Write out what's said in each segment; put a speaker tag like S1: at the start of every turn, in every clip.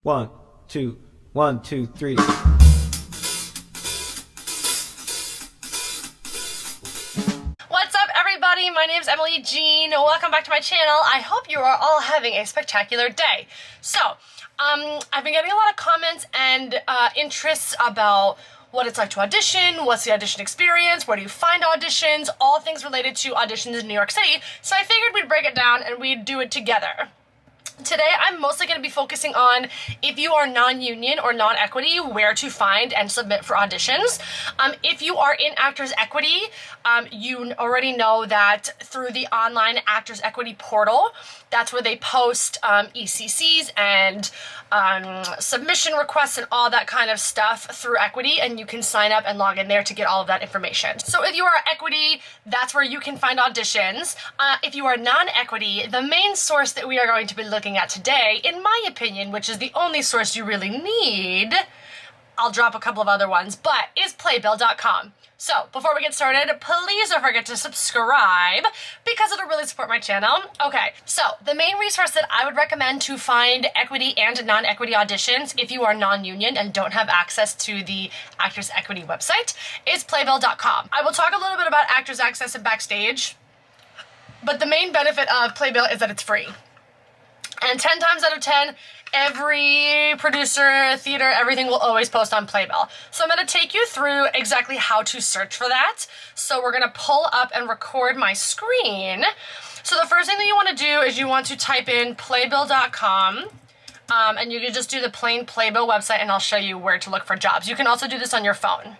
S1: One, two, one, two, three.
S2: What's up, everybody? My name is Emily Jean. Welcome back to my channel. I hope you are all having a spectacular day. So, I've been getting a lot of comments and interests about what it's like to audition, what's the audition experience, where do you find auditions, all things related to auditions in New York City. So I figured we'd break it down and we'd do it together. Today, I'm mostly going to be focusing on if you are non-union or non-equity, where to find and submit for auditions. If you are in Actors Equity, you already know that through the online Actors Equity portal, that's where they post ECCs and submission requests and all that kind of stuff through Equity, and you can sign up and log in there to get all of that information. So if you are Equity, that's where you can find auditions. If you are non-equity, the main source that we are going to be looking at today, in my opinion, which is the only source you really need, I'll drop a couple of other ones, but is playbill.com. So, before we get started, please don't forget to subscribe because it'll really support my channel. Okay, so the main resource that I would recommend to find equity and non-equity auditions if you are non-union and don't have access to the Actors Equity website is playbill.com. I will talk a little bit about Actors Access and Backstage, but the main benefit of Playbill is that it's free. And 10 times out of 10, every producer, theater, everything will always post on Playbill. So I'm going to take you through exactly how to search for that. So we're going to pull up and record my screen. So the first thing that you want to do is you want to type in playbill.com. And you can just do the plain Playbill website and I'll show you where to look for jobs. You can also do this on your phone.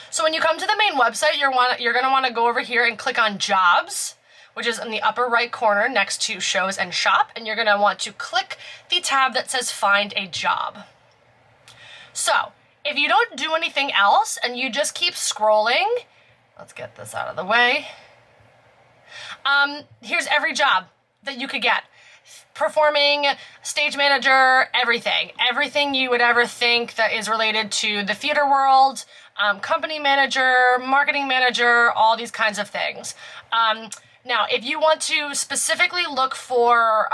S2: So when you come to the main website, you're going to want to go over here and click on Jobs, which is in the upper right corner next to Shows and Shop, and you're going to want to click the tab that says Find a Job. So, if you don't do anything else and you just keep scrolling, let's get this out of the way. Here's every job that you could get. Performing, stage manager, everything. Everything you would ever think that is related to the theater world, company manager, marketing manager, all these kinds of things. Now, if you want to specifically look for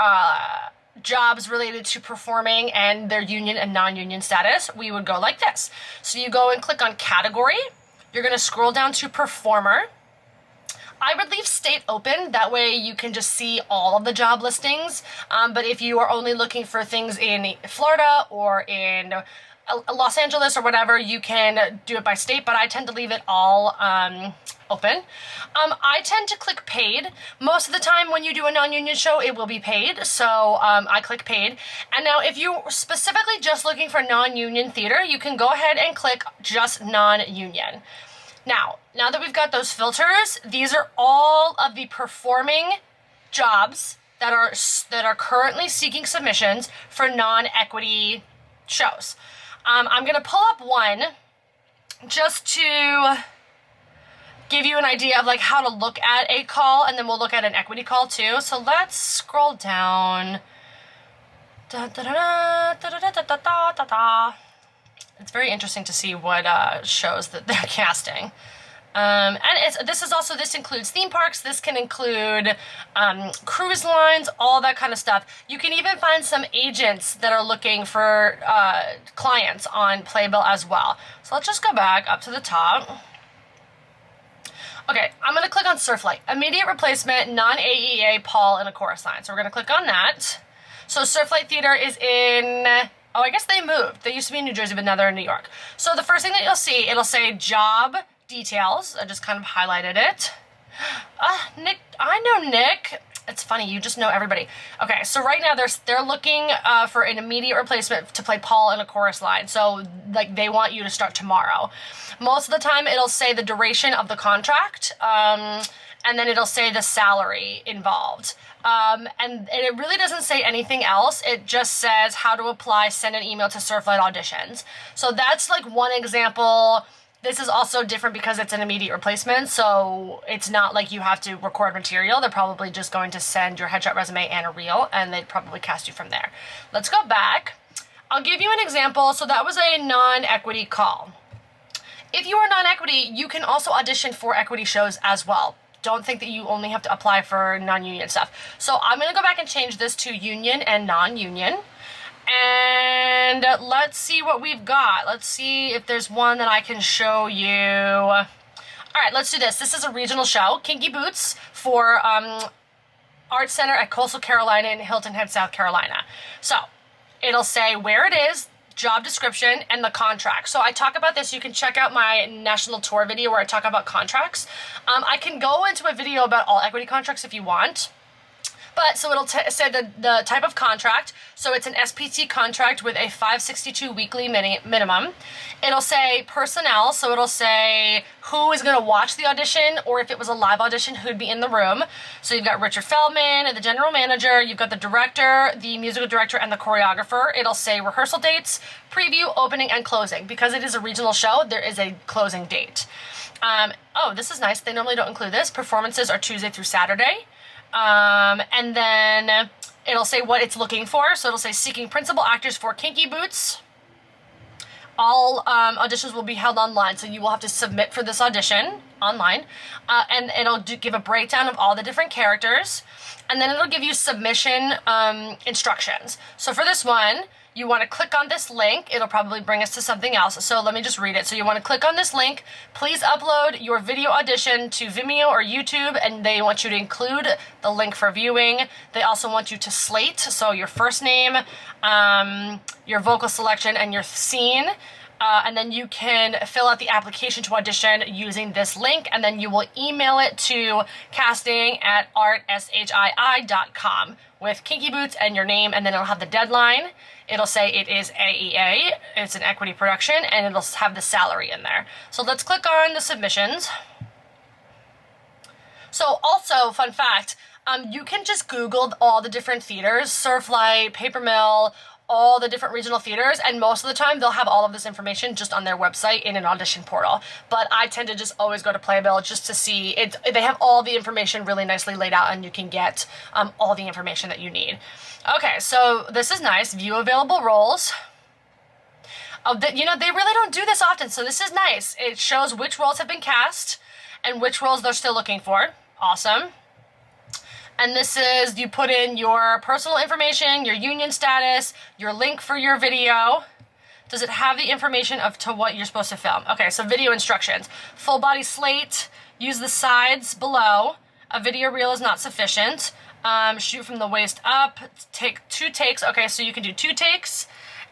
S2: jobs related to performing and their union and non-union status, we would go like this. So you go and click on category. You're going to scroll down to performer. I would leave state open. That way you can just see all of the job listings. But if you are only looking for things in Florida or in Los Angeles or whatever, you can do it by state, but I tend to leave it all open. I tend to click paid. Most of the time when you do a non-union show, it will be paid, so I click paid. And now if you're specifically just looking for non-union theater, you can go ahead and click just non-union. Now that we've got those filters, these are all of the performing jobs that are currently seeking submissions for non-equity shows. I'm going to pull up one just to give you an idea of like how to look at a call, and then we'll look at an equity call too. So let's scroll down. It's very interesting to see what shows that they're casting. And this includes theme parks. This can include cruise lines, all that kind of stuff. You can even find some agents that are looking for clients on Playbill as well. So let's just go back up to the top. Okay, I'm going to click on Surflight. Immediate replacement, non-AEA, Paul, and a chorus line. So we're going to click on that. So Surflight Theater is in... Oh, I guess they moved. They used to be in New Jersey, but now they're in New York. So the first thing that you'll see, it'll say job details. I just kind of highlighted it. Nick, I know Nick. It's funny, you just know everybody. Okay, so right now they're looking for an immediate replacement to play Paul in a chorus line. So like they want you to start tomorrow. Most of the time it'll say the duration of the contract, and then it'll say the salary involved. And it really doesn't say anything else. It just says how to apply, send an email to Surflight Auditions. So that's like one example. This is also different because it's an immediate replacement, so it's not like you have to record material. They're probably just going to send your headshot resume and a reel, and they'd probably cast you from there. Let's go back. I'll give you an example. So that was a non-equity call. If you are non-equity, you can also audition for equity shows as well. Don't think that you only have to apply for non-union stuff. So I'm going to go back and change this to union and non-union. And let's see what we've got. Let's see if there's one that I can show you. All right, let's do this. This is a regional show, Kinky Boots, for Art Center at Coastal Carolina in Hilton Head, South Carolina. So it'll say where it is, job description, and the contract. So I talk about this. You can check out my national tour video where I talk about contracts. I can go into a video about all equity contracts if you want. But so it'll say the type of contract. So it's an SPT contract with a 562 weekly minimum. It'll say personnel. So it'll say who is going to watch the audition, or if it was a live audition, who'd be in the room. So you've got Richard Feldman, the general manager. You've got the director, the musical director, and the choreographer. It'll say rehearsal dates, preview, opening, and closing. Because it is a regional show, there is a closing date. Oh, this is nice. They normally don't include this. Performances are Tuesday through Saturday. And then it'll say what it's looking for. So it'll say seeking principal actors for Kinky Boots. All auditions will be held online, so you will have to submit for this audition online. And it'll give a breakdown of all the different characters. And then it'll give you submission instructions. So for this one, you want to click on this link. It'll probably bring us to something else. So let me just read it. So you want to click on this link. Please upload your video audition to Vimeo or YouTube, and they want you to include the link for viewing. They also want you to slate, so your first name, your vocal selection, and your scene. And then you can fill out the application to audition using this link, and then you will email it to casting@artshii.com with Kinky Boots and your name, and then it'll have the deadline. It'll say it is AEA, it's an equity production, and it'll have the salary in there. So let's click on the submissions. So also, fun fact, you can just Google all the different theaters, Surflight, Paper Mill, all the different regional theaters, and most of the time they'll have all of this information just on their website in an audition portal. But I tend to just always go to Playbill just to see it. They have all the information really nicely laid out, and you can get all the information that you need. Okay, so this is nice. View available roles. You know, they really don't do this often, so this is nice. It shows which roles have been cast and which roles they're still looking for. Awesome. And this is, you put in your personal information, your union status, your link for your video. Does it have the information to what you're supposed to film? Okay, so video instructions. Full body slate, use the sides below. A video reel is not sufficient. Shoot from the waist up, take 2 takes. Okay, so you can do 2 takes.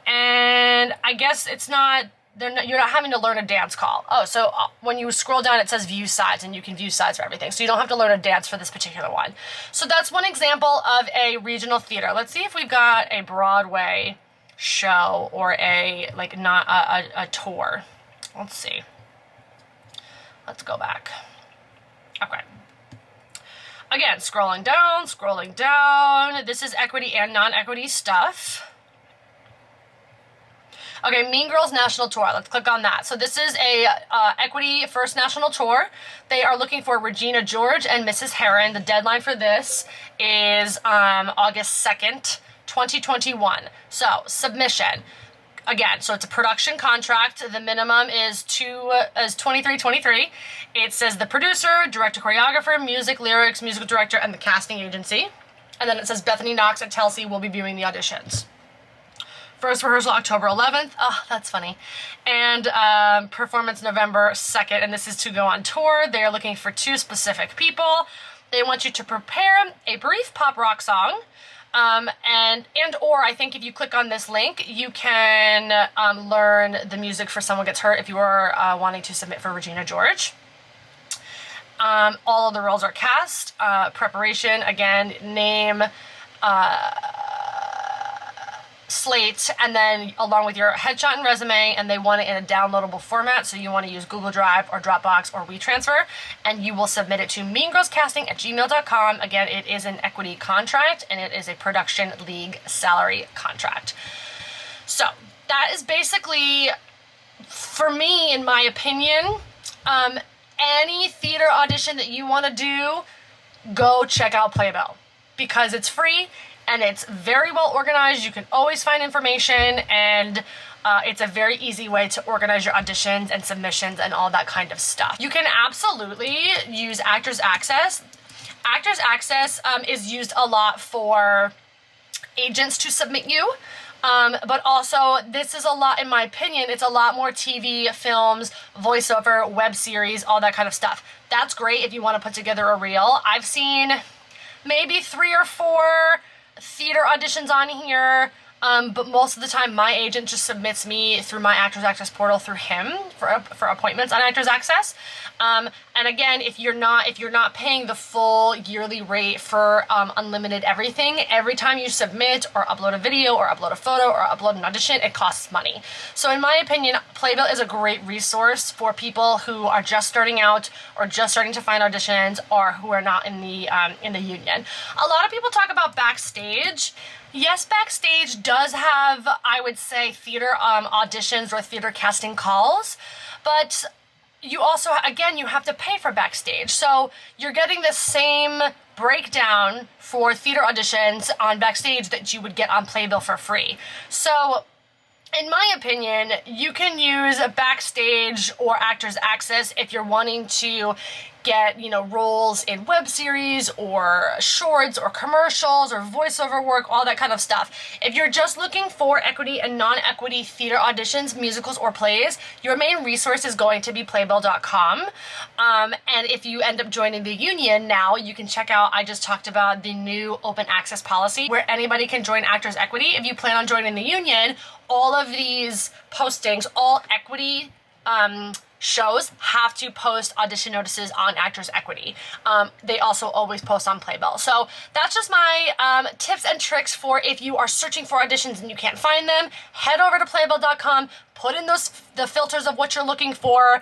S2: And I guess it's not, you're not having to learn a dance call. Oh, so when you scroll down, it says view sides, and you can view sides for everything. So you don't have to learn a dance for this particular one. So that's one example of a regional theater. Let's see if we've got a Broadway show or a tour. Let's see. Let's go back. Okay. Again, scrolling down. This is equity and non-equity stuff. Okay, Mean Girls National Tour. Let's click on that. So this is a equity first national tour. They are looking for Regina George and Mrs. Heron. The deadline for this is August 2nd, 2021. So submission. Again, so it's a production contract. The minimum is $23.23. It says the producer, director, choreographer, music, lyrics, musical director, and the casting agency. And then it says Bethany Knox and Telsey will be viewing the auditions. First rehearsal October 11th. Oh, that's funny. And performance November 2nd. And this is to go on tour. They are looking for 2 specific people. They want you to prepare a brief pop rock song. Or I think if you click on this link, you can learn the music for Someone Gets Hurt if you are wanting to submit for Regina George. All of the roles are cast. Preparation, again, name, slate, and then along with your headshot and resume, and they want it in a downloadable format, so you want to use Google Drive or Dropbox or WeTransfer, and you will submit it to meangirlscasting@gmail.com. Again, it is an equity contract, and it is a production league salary contract. So that is basically, for me, in my opinion, any theater audition that you want to do, go check out Playbill, because it's free and it's very well organized. You can always find information, and it's a very easy way to organize your auditions and submissions and all that kind of stuff. You can absolutely use Actors Access. Actors Access is used a lot for agents to submit you. But also, this is a lot, in my opinion, it's a lot more TV, films, voiceover, web series, all that kind of stuff. That's great if you want to put together a reel. I've seen maybe 3 or 4 theater auditions on here. But most of the time, my agent just submits me through my Actors Access portal through him for appointments on Actors Access. And again, if you're not paying the full yearly rate for unlimited everything, every time you submit or upload a video or upload a photo or upload an audition, it costs money. So in my opinion, Playbill is a great resource for people who are just starting out or just starting to find auditions or who are not in the union. A lot of people talk about Backstage. Yes, Backstage does have, I would say, theater auditions or theater casting calls, but you also, again, you have to pay for Backstage. So you're getting the same breakdown for theater auditions on Backstage that you would get on Playbill for free. So in my opinion, you can use Backstage or Actors Access if you're wanting to get, roles in web series or shorts or commercials or voiceover work, all that kind of stuff. If you're just looking for equity and non-equity theater auditions, musicals, or plays, your main resource is going to be playbill.com. And if you end up joining the union now, you can check out, I just talked about the new open access policy where anybody can join Actors Equity. If you plan on joining the union, all of these postings, all equity shows have to post audition notices on Actors Equity. They also always post on Playbill. So that's just my tips and tricks for if you are searching for auditions and you can't find them. Head over to playbill.com, put in the filters of what you're looking for.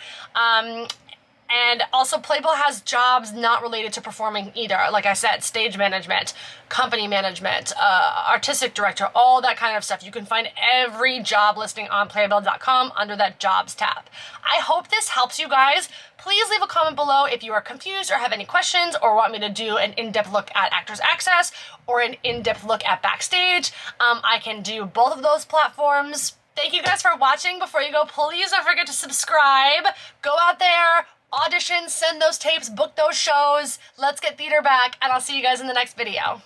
S2: And also, Playbill has jobs not related to performing either. Like I said, stage management, company management, artistic director, all that kind of stuff. You can find every job listing on playbill.com under that jobs tab. I hope this helps you guys. Please leave a comment below if you are confused or have any questions or want me to do an in-depth look at Actors Access or an in-depth look at Backstage. I can do both of those platforms. Thank you guys for watching. Before you go, please don't forget to subscribe. Go out there, audition, send those tapes, book those shows. Let's get theater back, and I'll see you guys in the next video.